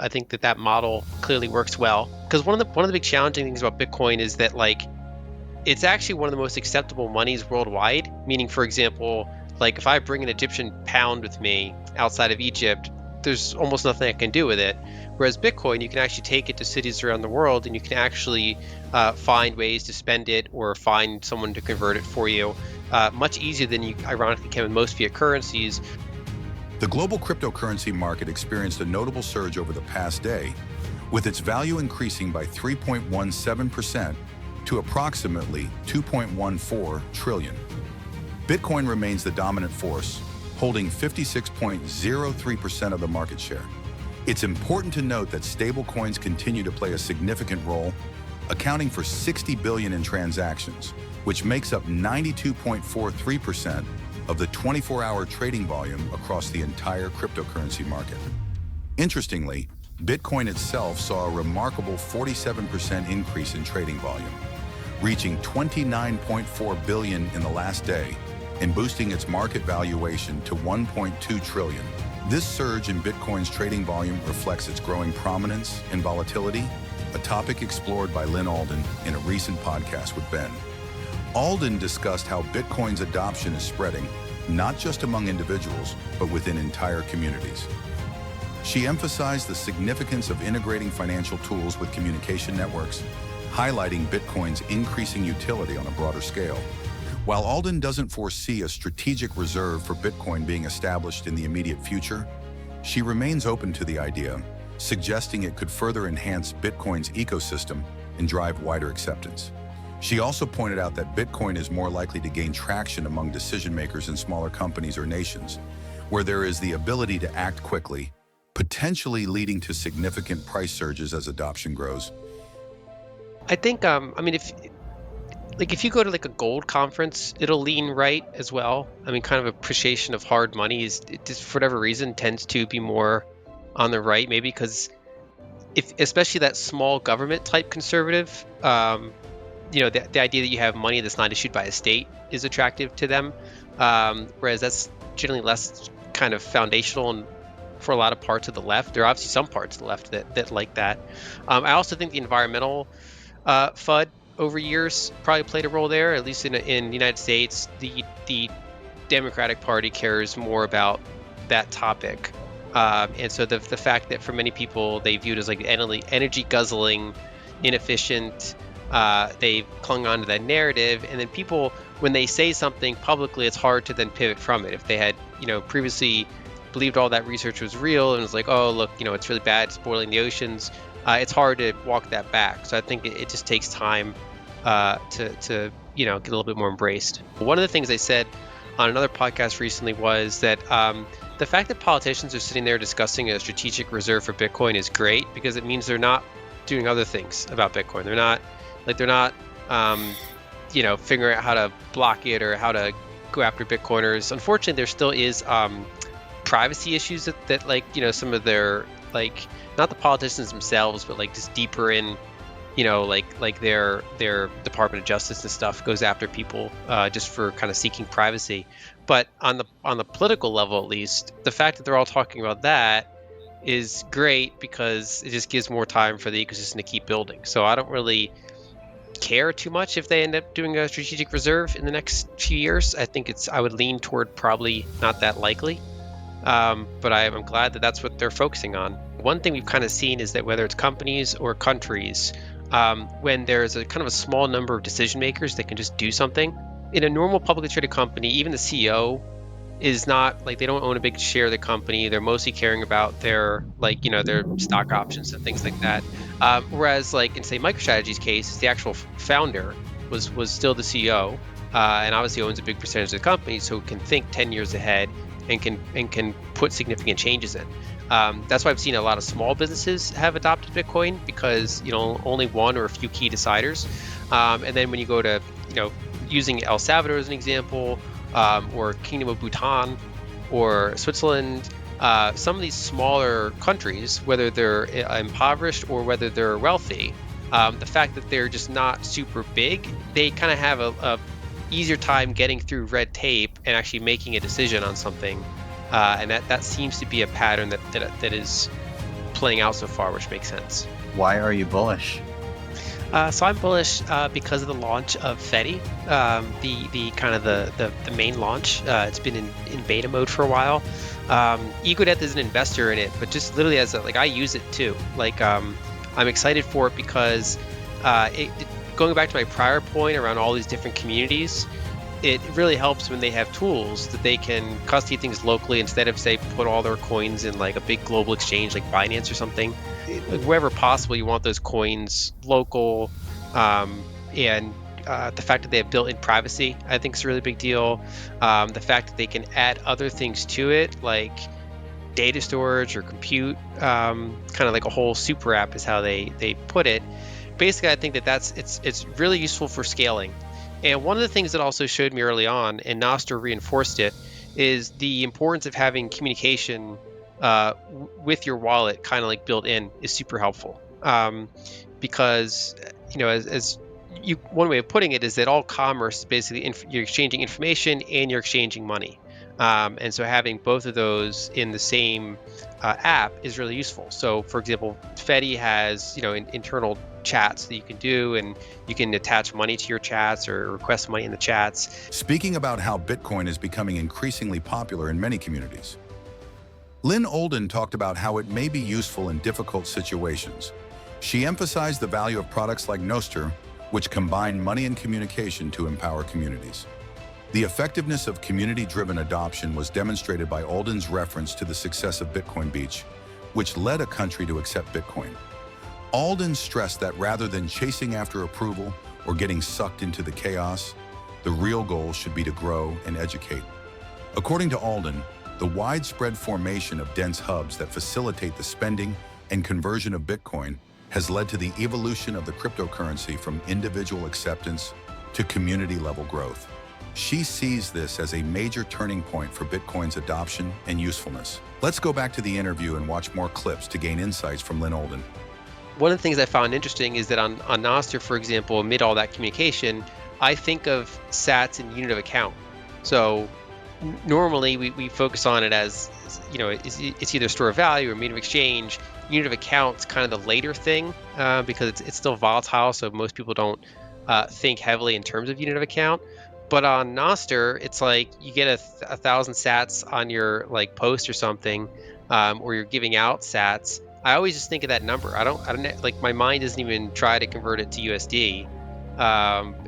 I think that model clearly works well, because one of the big challenging things about Bitcoin is that like it's actually one of the most acceptable monies worldwide. Meaning, for example, like if I bring an Egyptian pound with me outside of Egypt, there's almost nothing I can do with it. Whereas Bitcoin, you can actually take it to cities around the world, and you can actually find ways to spend it or find someone to convert it for you much easier than you ironically can with most fiat currencies. The global cryptocurrency market experienced a notable surge over the past day, with its value increasing by 3.17% to approximately 2.14 trillion. Bitcoin remains the dominant force, holding 56.03% of the market share. It's important to note that stablecoins continue to play a significant role, accounting for 60 billion in transactions, which makes up 92.43% of the 24-hour trading volume across the entire cryptocurrency market. Interestingly, Bitcoin itself saw a remarkable 47% increase in trading volume, reaching 29.4 billion in the last day and boosting its market valuation to 1.2 trillion. This surge in Bitcoin's trading volume reflects its growing prominence and volatility, a topic explored by Lyn Alden in a recent podcast with Ben. Alden discussed how Bitcoin's adoption is spreading, not just among individuals, but within entire communities. She emphasized the significance of integrating financial tools with communication networks, highlighting Bitcoin's increasing utility on a broader scale. While Alden doesn't foresee a strategic reserve for Bitcoin being established in the immediate future, she remains open to the idea, suggesting it could further enhance Bitcoin's ecosystem and drive wider acceptance. She also pointed out that Bitcoin is more likely to gain traction among decision makers in smaller companies or nations, where there is the ability to act quickly, potentially leading to significant price surges as adoption grows. I think, if you go to like a gold conference, it'll lean right as well. I mean, kind of appreciation of hard money is, it just for whatever reason, tends to be more on the right, maybe because especially that small government type conservative, the idea that you have money that's not issued by a state is attractive to them, whereas that's generally less kind of foundational and for a lot of parts of the left. There are obviously some parts of the left that like that. I also think the environmental FUD over years probably played a role there. At least in the United States, the Democratic Party cares more about that topic, and so the fact that for many people they view it as like energy guzzling, inefficient. They've clung on to that narrative, and then people, when they say something publicly, it's hard to then pivot from it. If they had, previously believed all that research was real and was like, oh, look, it's really bad, spoiling the oceans, it's hard to walk that back. So I think it just takes time to get a little bit more embraced. One of the things I said on another podcast recently was that the fact that politicians are sitting there discussing a strategic reserve for Bitcoin is great, because it means they're not doing other things about Bitcoin. They're not figuring out how to block it or how to go after Bitcoiners. Unfortunately, there still is privacy issues that some of their, not the politicians themselves, but just deeper in, their Department of Justice and stuff goes after people just for kind of seeking privacy. But on the political level, at least, the fact that they're all talking about that is great, because it just gives more time for the ecosystem to keep building. So I don't really care too much if they end up doing a strategic reserve in the next few years. I think I would lean toward probably not that likely, but I'm glad that that's what they're focusing on. One thing we've kind of seen is that whether it's companies or countries, when there's a kind of a small number of decision makers that can just do something, in a normal publicly traded company, even the CEO is not they don't own a big share of the company. They're mostly caring about their their stock options and things like that. Whereas in say MicroStrategy's case, the actual founder was still the CEO, and obviously owns a big percentage of the company, so can think 10 years ahead and can put significant changes in. That's why I've seen a lot of small businesses have adopted Bitcoin, because only one or a few key deciders. And then when you go to using El Salvador as an example, or Kingdom of Bhutan or Switzerland, some of these smaller countries, whether they're impoverished or whether they're wealthy, the fact that they're just not super big, they kind of have a easier time getting through red tape and actually making a decision on something, and that seems to be a pattern that is playing out so far, which makes sense. Why are you bullish? So I'm bullish because of the launch of Fedi, the kind of the main launch. It's been in beta mode for a while. Egodeth is an investor in it, but just literally as a, like I use it too. Like I'm excited for it because going back to my prior point around all these different communities, it really helps when they have tools that they can custody things locally instead of say put all their coins in like a big global exchange like Binance or something. Wherever possible, you want those coins local, and the fact that they have built-in privacy, I think, is a really big deal. The fact that they can add other things to it, like data storage or compute, kind of like a whole super app is how they put it. Basically, I think it's really useful for scaling. And one of the things that also showed me early on, and Nostr reinforced it, is the importance of having communication with your wallet kind of like built in is super helpful, because as you, one way of putting it is that all commerce is basically you're exchanging information and you're exchanging money, and so having both of those in the same app is really useful. So for example, Fedi has internal chats that you can do, and you can attach money to your chats or request money in the chats. Speaking about how Bitcoin is becoming increasingly popular in many communities, Lyn Alden talked about how it may be useful in difficult situations. She emphasized the value of products like Nostr, which combine money and communication to empower communities. The effectiveness of community-driven adoption was demonstrated by Alden's reference to the success of Bitcoin Beach, which led a country to accept Bitcoin. Alden stressed that rather than chasing after approval or getting sucked into the chaos, the real goal should be to grow and educate. According to Alden, the widespread formation of dense hubs that facilitate the spending and conversion of Bitcoin has led to the evolution of the cryptocurrency from individual acceptance to community-level growth. She sees this as a major turning point for Bitcoin's adoption and usefulness. Let's go back to the interview and watch more clips to gain insights from Lyn Alden. One of the things I found interesting is that on Nostr, for example, amid all that communication, I think of sats in unit of account. So normally we focus on it as, it's either store of value or medium of exchange. Unit of account's kind of the later thing, because it's still volatile, so most people don't think heavily in terms of unit of account. But on Nostr, it's like you get 1,000 sats on your like post or something, or you're giving out sats. I always just think of that number. I don't like, my mind doesn't even try to convert it to USD.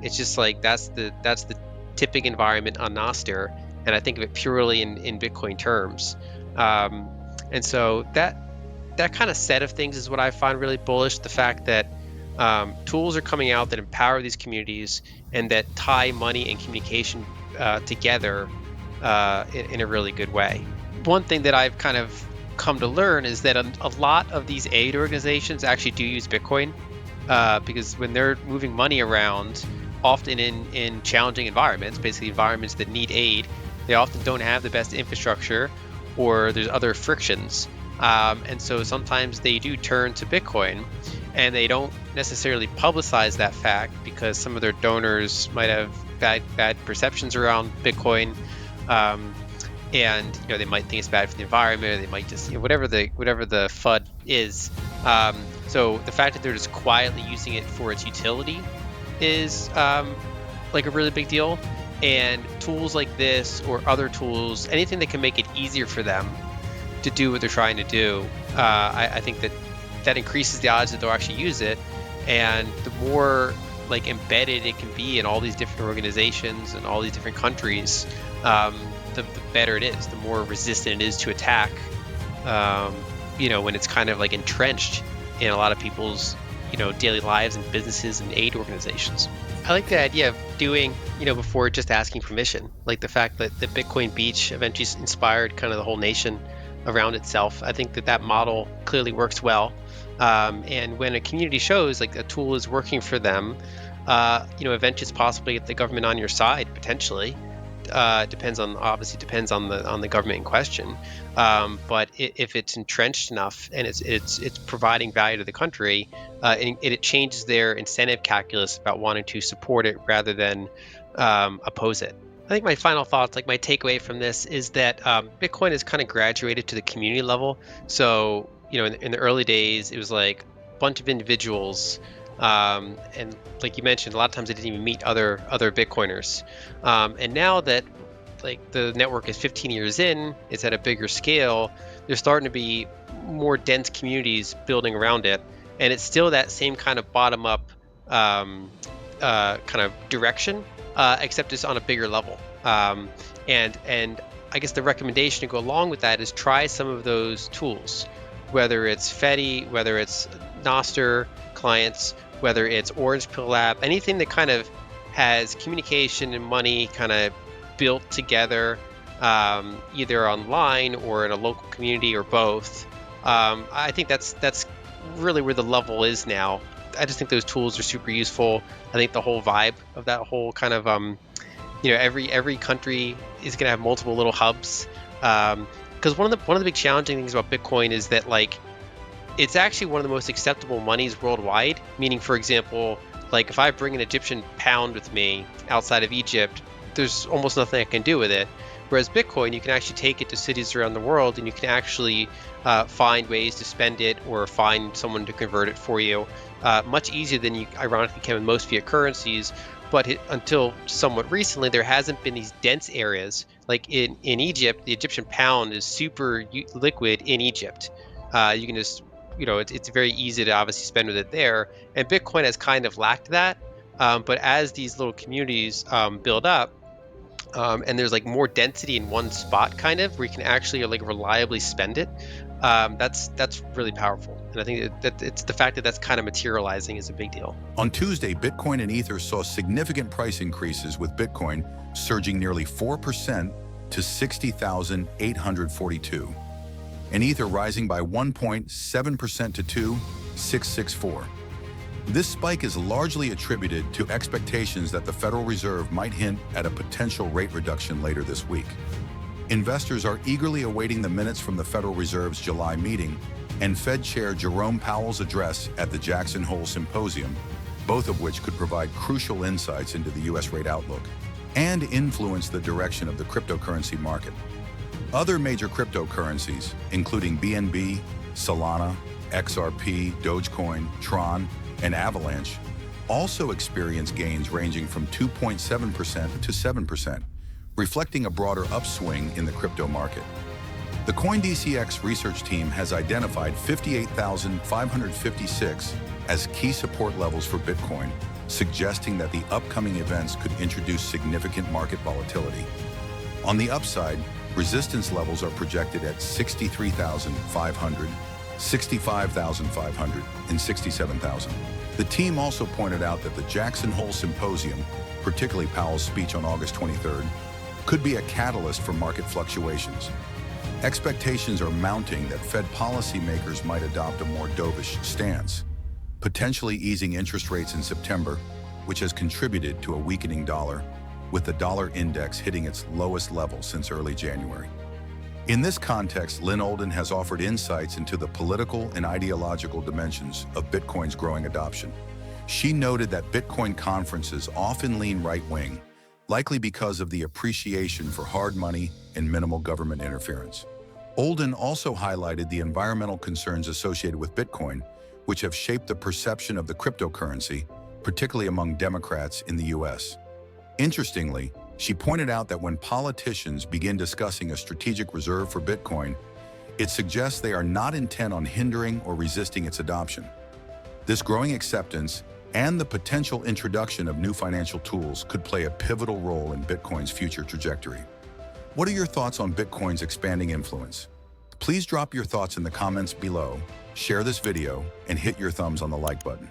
It's just like that's the tipping environment on Nostr, and I think of it purely in Bitcoin terms. And so that kind of set of things is what I find really bullish. The fact that tools are coming out that empower these communities and that tie money and communication together in a really good way. One thing that I've kind of come to learn is that a lot of these aid organizations actually do use Bitcoin, because when they're moving money around, often in challenging environments, basically environments that need aid, they often don't have the best infrastructure, or there's other frictions. And so sometimes they do turn to Bitcoin, and they don't necessarily publicize that fact because some of their donors might have bad perceptions around Bitcoin. And they might think it's bad for the environment, or they might just whatever the FUD is. So the fact that they're just quietly using it for its utility is like a really big deal. And tools like this or other tools, anything that can make it easier for them to do what they're trying to do, I think that increases the odds that they'll actually use it. And the more like embedded it can be in all these different organizations and all these different countries, the better it is, the more resistant it is to attack, when it's kind of like entrenched in a lot of people's, daily lives and businesses and aid organizations. I like the idea of doing, before just asking permission, like the fact that the Bitcoin Beach eventually inspired kind of the whole nation around itself. I think that model clearly works well. And when a community shows like a tool is working for them, eventually it's possibly get the government on your side, potentially. Depends on the government in question, but if it's entrenched enough and it's providing value to the country, and it changes their incentive calculus about wanting to support it rather than oppose it. I think my final thoughts, like my takeaway from this, is that Bitcoin has kind of graduated to the community level. So in the early days, it was like a bunch of individuals, and like you mentioned, a lot of times they didn't even meet other Bitcoiners. And now that like the network is 15 years in, it's at a bigger scale. There's starting to be more dense communities building around it, and it's still that same kind of bottom up kind of direction, except it's on a bigger level. And I guess the recommendation to go along with that is try some of those tools, whether it's Fedi, whether it's Nostr clients, whether it's Orange Pill app, anything that kind of has communication and money kind of built together, either online or in a local community or both. I think that's really where the level is now. I just think those tools are super useful. I think the whole vibe of that whole kind of every country is going to have multiple little hubs. Because one of the big challenging things about Bitcoin is that like it's actually one of the most acceptable monies worldwide. Meaning, for example, like if I bring an Egyptian pound with me outside of Egypt, there's almost nothing I can do with it. Whereas Bitcoin, you can actually take it to cities around the world, and you can actually find ways to spend it or find someone to convert it for you much easier than you ironically can with most fiat currencies. But until somewhat recently, there hasn't been these dense areas. Like in Egypt, the Egyptian pound is super liquid in Egypt. You can just, it's very easy to obviously spend with it there. And Bitcoin has kind of lacked that. But as these little communities build up, and there's like more density in one spot, kind of where you can actually like reliably spend it. That's really powerful, and I think that it's the fact that that's kind of materializing is a big deal. On Tuesday, Bitcoin and Ether saw significant price increases, with Bitcoin surging nearly 4% to 60,842, and Ether rising by 1.7% to 2,664. This spike is largely attributed to expectations that the Federal Reserve might hint at a potential rate reduction later this week. Investors are eagerly awaiting the minutes from the Federal Reserve's July meeting and Fed Chair Jerome Powell's address at the Jackson Hole Symposium, both of which could provide crucial insights into the U.S. rate outlook and influence the direction of the cryptocurrency market. Other major cryptocurrencies, including BNB, Solana, XRP, Dogecoin, Tron, and Avalanche, also experienced gains ranging from 2.7% to 7%, reflecting a broader upswing in the crypto market. The CoinDCX research team has identified 58,556 as key support levels for Bitcoin, suggesting that the upcoming events could introduce significant market volatility. On the upside, resistance levels are projected at 63,500, 65,500, and 67,000. The team also pointed out that the Jackson Hole Symposium, particularly Powell's speech on August 23rd, could be a catalyst for market fluctuations. Expectations are mounting that Fed policymakers might adopt a more dovish stance, potentially easing interest rates in September, which has contributed to a weakening dollar, with the dollar index hitting its lowest level since early January. In this context, Lyn Alden has offered insights into the political and ideological dimensions of Bitcoin's growing adoption. She noted that Bitcoin conferences often lean right-wing, likely because of the appreciation for hard money and minimal government interference. Alden also highlighted the environmental concerns associated with Bitcoin, which have shaped the perception of the cryptocurrency, particularly among Democrats in the U.S. Interestingly, she pointed out that when politicians begin discussing a strategic reserve for Bitcoin, it suggests they are not intent on hindering or resisting its adoption. This growing acceptance and the potential introduction of new financial tools could play a pivotal role in Bitcoin's future trajectory. What are your thoughts on Bitcoin's expanding influence? Please drop your thoughts in the comments below, share this video, and hit your thumbs on the like button.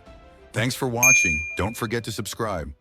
Thanks for watching. Don't forget to subscribe.